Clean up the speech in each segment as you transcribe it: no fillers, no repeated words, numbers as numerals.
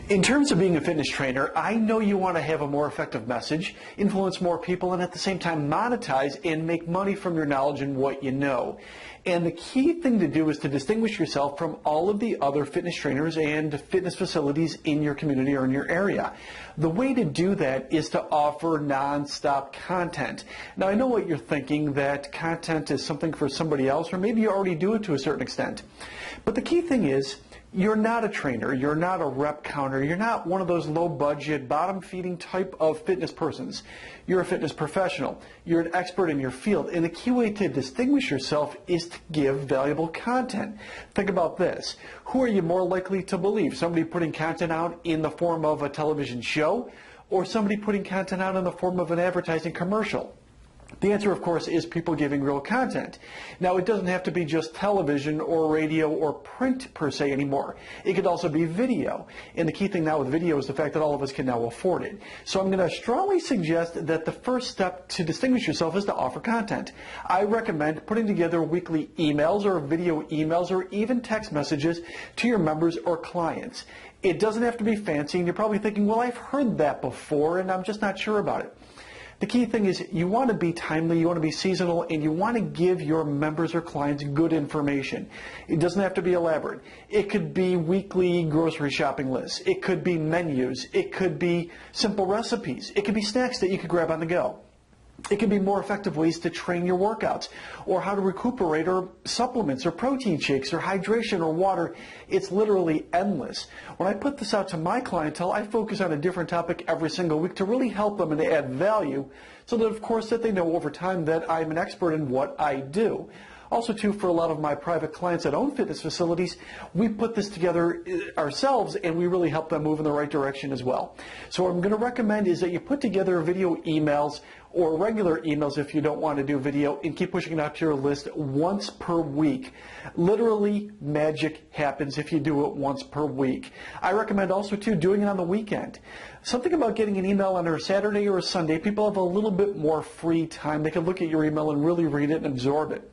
In terms of being a fitness trainer, I know you want to have a more effective message, influence more people, and at the same time monetize and make money from your knowledge and what you know. And the key thing to do is to distinguish yourself from all of the other fitness trainers and fitness facilities in your community or in your area. The way to do that is to offer non-stop content. Now, I know what you're thinking, that content is something for somebody else, or maybe you already do it to a certain extent. But the key thing is, you're not a trainer, you're not a rep counter, you're not one of those low-budget, bottom-feeding type of fitness persons. You're a fitness professional. You're an expert in your field, and the key way to distinguish yourself is to give valuable content. Think about this. Who are you more likely to believe? Somebody putting content out in the form of a television show, or somebody putting content out in the form of an advertising commercial? The answer, of course, is people giving real content. Now, it doesn't have to be just television or radio or print per se anymore. It could also be video. And the key thing now with video is the fact that all of us can now afford it. So I'm going to strongly suggest that the first step to distinguish yourself is to offer content. I recommend putting together weekly emails or video emails or even text messages to your members or clients. It doesn't have to be fancy, and you're probably thinking, well, I've heard that before, and I'm just not sure about it. The key thing is you want to be timely, you want to be seasonal, and you want to give your members or clients good information. It doesn't have to be elaborate. It could be weekly grocery shopping lists. It could be menus. It could be simple recipes. It could be snacks that you could grab on the go. It can be more effective ways to train your workouts, or how to recuperate, or supplements, or protein shakes, or hydration, or water. It's literally endless. When I put this out to my clientele, I focus on a different topic every single week to really help them and to add value, so that of course that they know over time that I'm an expert in what I do. Also, too, for a lot of my private clients that own fitness facilities, we put this together ourselves, and we really help them move in the right direction as well. So what I'm going to recommend is that you put together video emails or regular emails if you don't want to do video, and keep pushing it out to your list once per week. Literally, magic happens if you do it once per week. I recommend also, too, doing it on the weekend. Something about getting an email on a Saturday or a Sunday, people have a little bit more free time. They can look at your email and really read it and absorb it.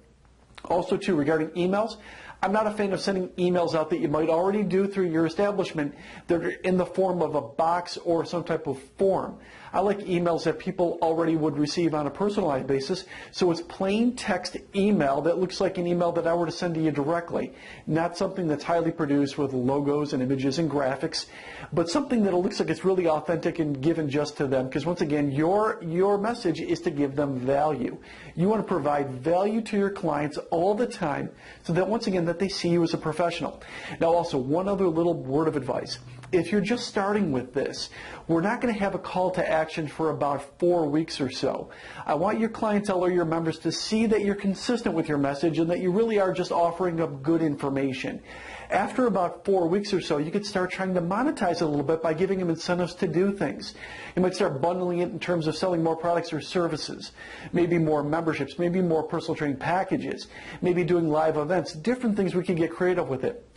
Also, too, regarding emails, I'm not a fan of sending emails out that you might already do through your establishment that are in the form of a box or some type of form. I like emails that people already would receive on a personalized basis, so it's plain text email that looks like an email that I were to send to you directly, not something that's highly produced with logos and images and graphics, but something that looks like it's really authentic and given just to them, because once again, your message is to give them value. You want to provide value to your clients all the time, so that once again that they see you as a professional. Now also, one other little word of advice. If you're just starting with this, we're not going to have a call to action for about 4 weeks or so. I want your clientele or your members to see that you're consistent with your message and that you really are just offering up good information. After about 4 weeks or so, you could start trying to monetize it a little bit by giving them incentives to do things. You might start bundling it in terms of selling more products or services, maybe more memberships, maybe more personal training packages, maybe doing live events, different things we can get creative with it.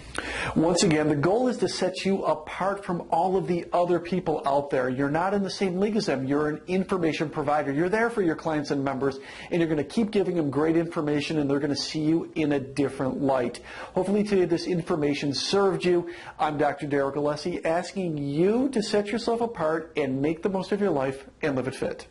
Once again, the goal is to set you apart from all of the other people out there. You're not in the same league as them. You're an information provider. You're there for your clients and members, and you're going to keep giving them great information, and they're going to see you in a different light. Hopefully today this information served you. I'm Dr. Darryl Gillespie, asking you to set yourself apart and make the most of your life and live it fit.